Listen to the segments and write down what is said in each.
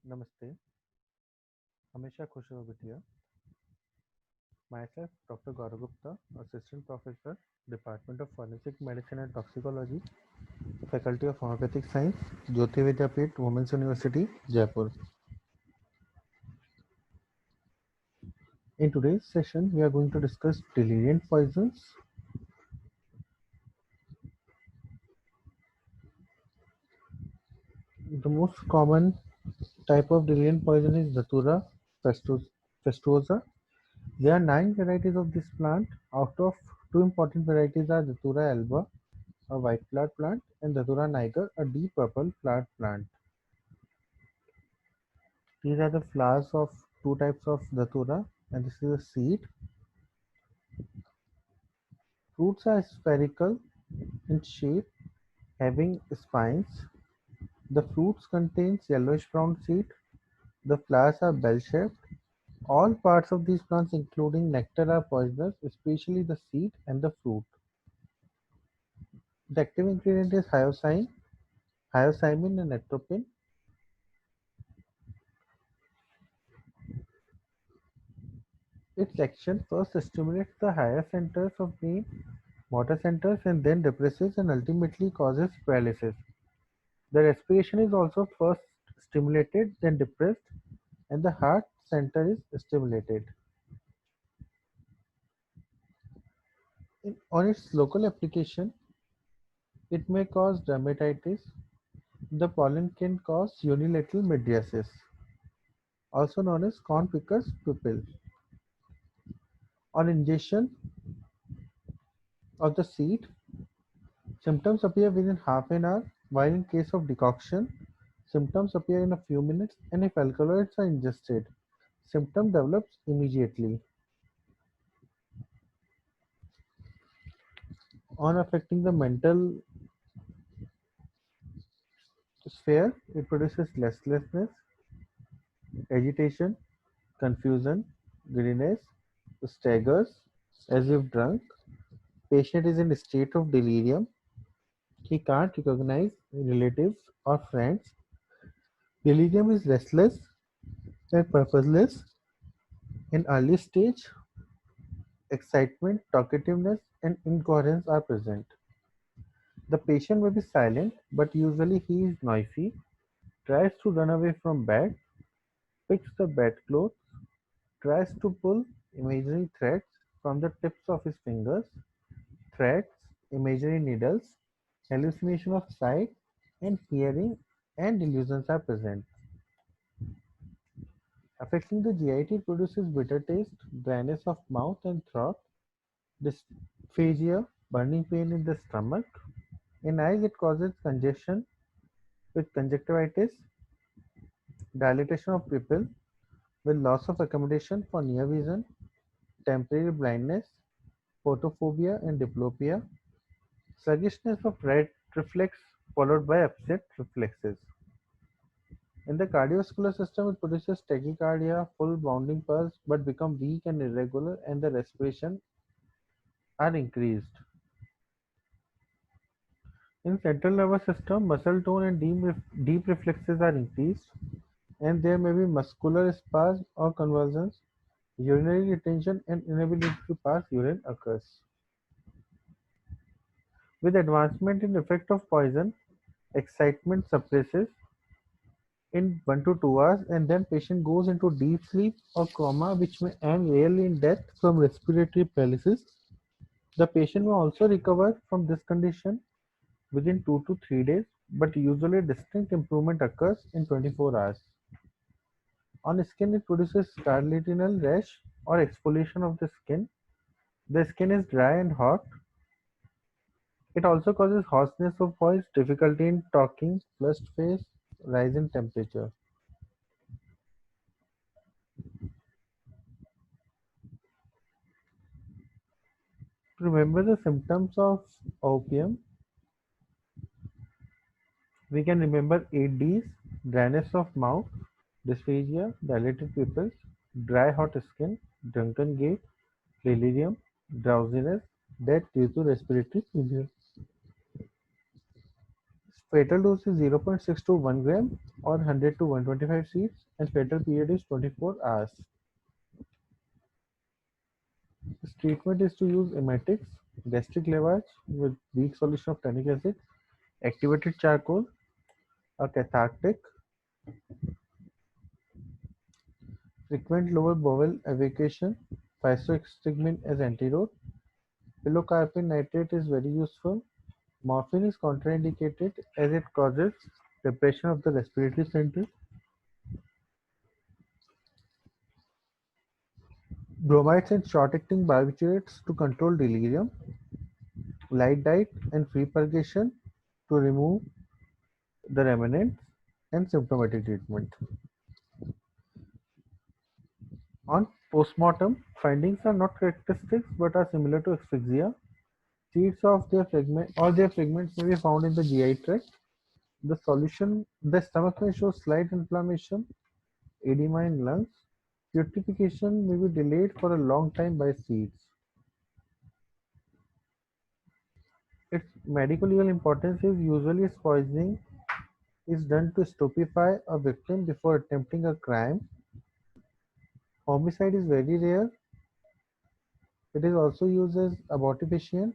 Namaste. Hamisha Khushro Bhatia. Myself, Dr. Gaurav Gupta, Assistant Professor, Department of Forensic Medicine and Toxicology, Faculty of Homeopathic Science, Jyoti Vidyapeeth, Women's University, Jaipur. In today's session, we are going to discuss delirium poisons. The most common type of delirium poison is Datura festuosa. There are 9 varieties of this plant. Out of two important varieties are Datura alba, a white flower plant, and Datura niger, a deep purple flowered plant. These are the flowers of two types of Datura, and this is a seed. Fruits are spherical in shape, having spines. The fruits contains yellowish brown seed. The flowers are bell-shaped. All parts of these plants, including nectar, are poisonous, especially the seed and the fruit. The active ingredient is hyoscyamin, and atropine. Its action first stimulates the higher centers of brain motor centers and then depresses and ultimately causes paralysis. The respiration is also first stimulated, then depressed, and the heart center is stimulated. On its local application, it may cause dermatitis. The pollen can cause unilateral mydriasis, also known as corn picker's pupil. On ingestion of the seed, symptoms appear within half an hour, while in case of decoction, symptoms appear in a few minutes, and if alkaloids are ingested, symptom develops immediately. On affecting the mental sphere, it produces restlessness, agitation, confusion, giddiness, staggers as if drunk. Patient is in a state of delirium. He can't recognize relatives or friends. Delirium is restless and purposeless. In early stage, excitement, talkativeness, and incoherence are present. The patient may be silent, but usually he is noisy, tries to run away from bed, picks the bedclothes, tries to pull imaginary threads from the tips of his fingers. Threads, imaginary needles, hallucination of sight and hearing, and delusions are present. Affecting the GIT, produces bitter taste, dryness of mouth and throat, dysphagia, burning pain in the stomach. In eyes, it causes congestion with conjunctivitis, dilatation of pupil with loss of accommodation for near vision, temporary blindness, photophobia and diplopia, sluggishness of right reflex followed by upset reflexes. In the cardiovascular system, it produces tachycardia, full bounding pulse, but become weak and irregular, and the respiration are increased. In central nervous system, muscle tone and deep reflexes are increased, and there may be muscular spasm or convulsions. Urinary retention and inability to pass urine occurs. With advancement in effect of poison, excitement suppresses in 1 to 2 hours, and then patient goes into deep sleep or coma, which may end rarely in death from respiratory paralysis. The patient may also recover from this condition within 2 to 3 days, but usually distinct improvement occurs in 24 hours. On skin, it produces scarlatinal rash or exfoliation of the skin. The skin is dry and hot. It also causes hoarseness of voice, difficulty in talking, flushed face, rise in temperature. To remember the symptoms of opium, we can remember 8 Ds: dryness of mouth, dysphagia, dilated pupils, dry hot skin, drunken gait, delirium, drowsiness, death due to respiratory failure. Fatal dose is 0.6 to 1 gram or 100 to 125 seeds, and fatal period is 24 hours. This treatment is to use emetics, gastric lavage with weak solution of tannic acid, activated charcoal, a cathartic, frequent lower bowel evacuation, physostigmine as antidote. Pilocarpine nitrate is very useful. Morphine is contraindicated as it causes depression of the respiratory center. Bromides and short-acting barbiturates to control delirium. Light diet and free purgation to remove the remnants, and symptomatic treatment. On postmortem, findings are not characteristic but are similar to asphyxia. Seeds of their fragment or their fragments may be found in the GI tract. The stomach may show slight inflammation, edema in lungs. Putrefaction may be delayed for a long time by seeds. Its medical legal importance is usually poisoning is done to stupefy a victim before attempting a crime. Homicide is very rare. It is also used as abortifacient,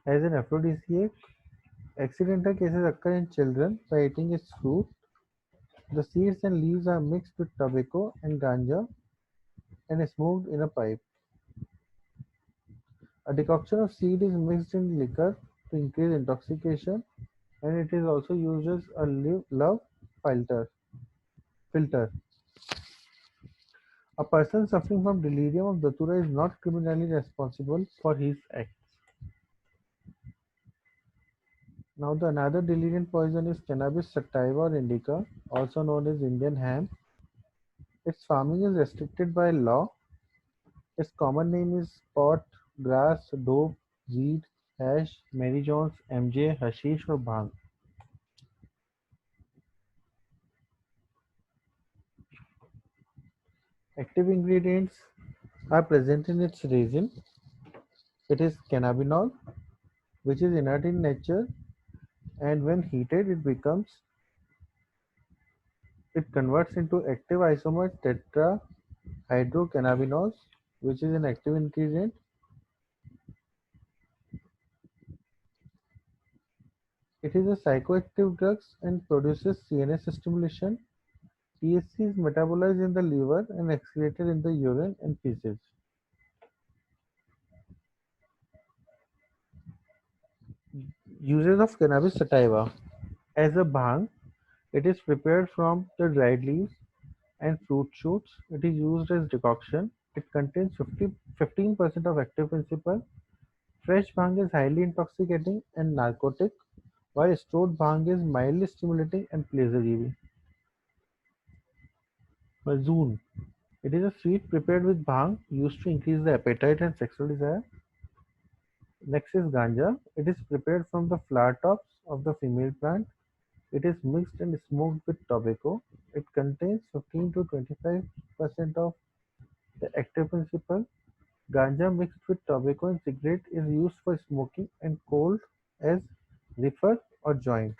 as an aphrodisiac. Accidental cases occur in children by eating its fruit. The seeds and leaves are mixed with tobacco and ganja and smoked in a pipe. A decoction of seed is mixed in liquor to increase intoxication, and it is also used as a love filter. filter. A person suffering from delirium of datura is not criminally responsible for his acts. Now the another delirium poison is Cannabis sativa or indica, also known as Indian hemp. Its farming is restricted by law. Its common name is pot, grass, dope, weed, hash, Mary Jones, MJ, hashish or bhang. Active ingredients are present in its resin. It is cannabinol, which is inert in nature, and when heated it converts into active isomer tetrahydrocannabinol, which is an active ingredient. It is a psychoactive drug and produces CNS stimulation. THC is metabolized in the liver and excreted in the urine and feces. Uses of cannabis sativa. As a bhang, it is prepared from the dried leaves and fruit shoots. It is used as decoction. It contains 15% of active principle. Fresh bhang is highly intoxicating and narcotic, while stored bhang is mildly stimulating and pleasure-giving. Mazoon. It is a sweet prepared with bhang used to increase the appetite and sexual desire. Next is ganja. It is prepared from the flower tops of the female plant. It is mixed and smoked with tobacco. It contains 15 to 25% of the active principle. Ganja mixed with tobacco and cigarette is used for smoking and cold as reefer or joint.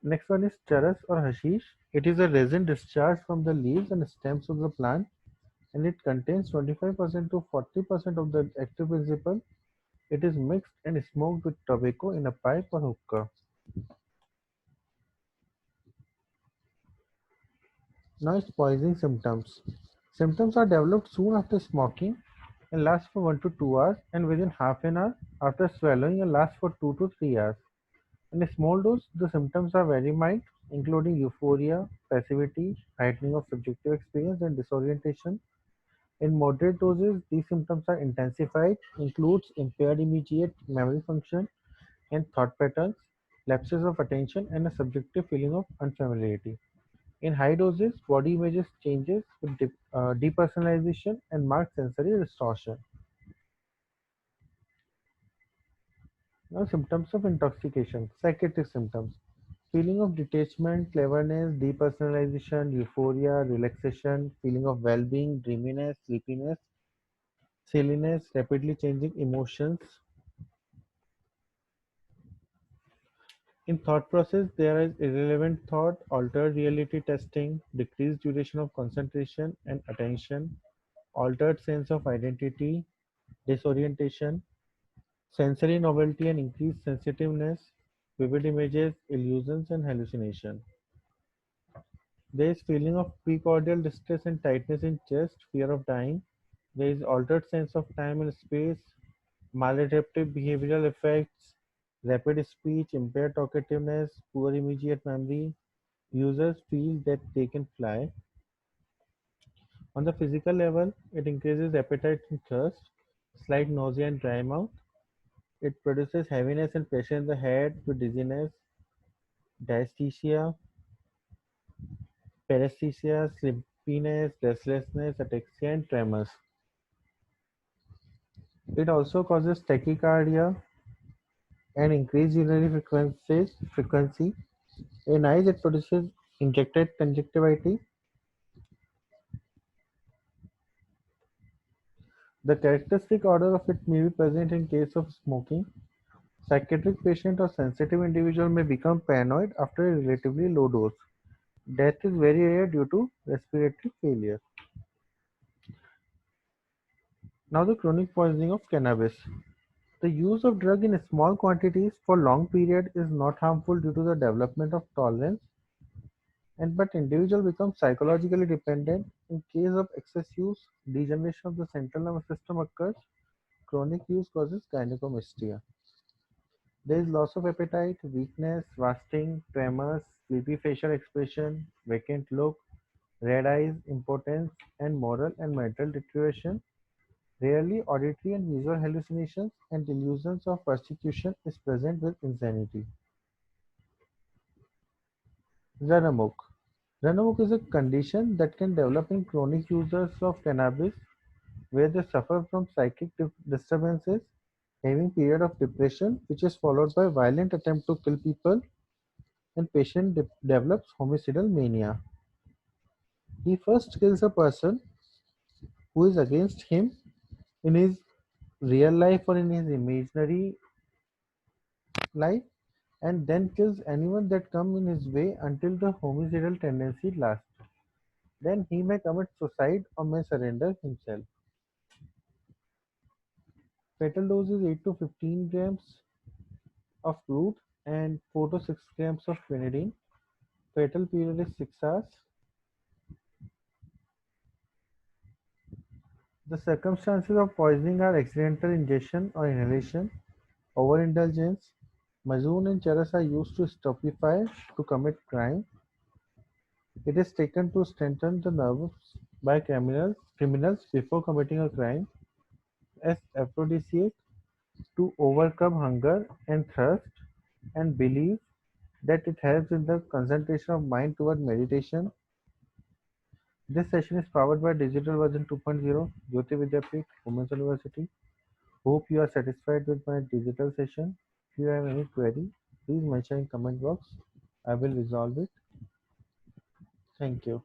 Next one is charas or hashish. It is a resin discharged from the leaves and stems of the plant, and it contains 25% to 40% of the active principle. It is mixed and smoked with tobacco in a pipe or hookah. Now it's poisoning symptoms. Symptoms are developed soon after smoking and last for 1 to 2 hours, and within half an hour after swallowing and last for 2 to 3 hours. In a small dose, the symptoms are very mild, including euphoria, passivity, heightening of subjective experience, and disorientation. In moderate doses, these symptoms are intensified, includes impaired immediate memory function and thought patterns, lapses of attention, and a subjective feeling of unfamiliarity. In high doses, body images changes with depersonalization and marked sensory distortion. Now, symptoms of intoxication, psychiatric symptoms. Feeling of detachment, cleverness, depersonalization, euphoria, relaxation, feeling of well-being, dreaminess, sleepiness, silliness, rapidly changing emotions. In thought process, there is irrelevant thought, altered reality testing, decreased duration of concentration and attention, altered sense of identity, disorientation, sensory novelty and increased sensitiveness, vivid images, illusions and hallucination. There is feeling of precordial distress and tightness in chest, fear of dying. There is altered sense of time and space, maladaptive behavioral effects, rapid speech, impaired talkativeness, poor immediate memory. Users feel that they can fly. On the physical level, it increases appetite and thirst, slight nausea and dry mouth. It produces heaviness and pressure in the head with dizziness, dysesthesia, paresthesia, sleepiness, restlessness, ataxia, and tremors. It also causes tachycardia and increased urinary frequency. In eyes, it produces injected conjunctivitis. The characteristic order of it may be present in case of smoking. Psychiatric patient or sensitive individual may become paranoid after a relatively low dose. Death is very rare due to respiratory failure. Now the chronic poisoning of cannabis. The use of drug in small quantities for long period is not harmful due to the development of tolerance, and but individual becomes psychologically dependent. In case of excess use, degeneration of the central nervous system occurs. Chronic use causes gynecomastia. There is loss of appetite, weakness, wasting, tremors, sleepy facial expression, vacant look, red eyes, impotence, and moral and mental deterioration. Rarely, auditory and visual hallucinations and delusions of persecution is present with insanity. Run amok. Run amok is a condition that can develop in chronic users of cannabis where they suffer from psychic disturbances, having period of depression which is followed by violent attempt to kill people, and patient develops homicidal mania. He first kills a person who is against him in his real life or in his imaginary life, and then kills anyone that come in his way until the homicidal tendency lasts. Then he may commit suicide or may surrender himself. Fatal dose is 8 to 15 grams of root and 4 to 6 grams of quinidine. Fatal period is 6 hours. The circumstances of poisoning are accidental ingestion or inhalation, overindulgence. Mazoon and charas are used to stupefy to commit crime. It is taken to strengthen the nerves by criminals before committing a crime as aphrodisiac to overcome hunger and thirst and believe that it helps in the concentration of mind toward meditation. This session is powered by Digital Version 2.0, Jyoti Vidyapeeth, Women's University. Hope you are satisfied with my digital session. If you have any query, please mention in comment box. I will resolve it. Thank you.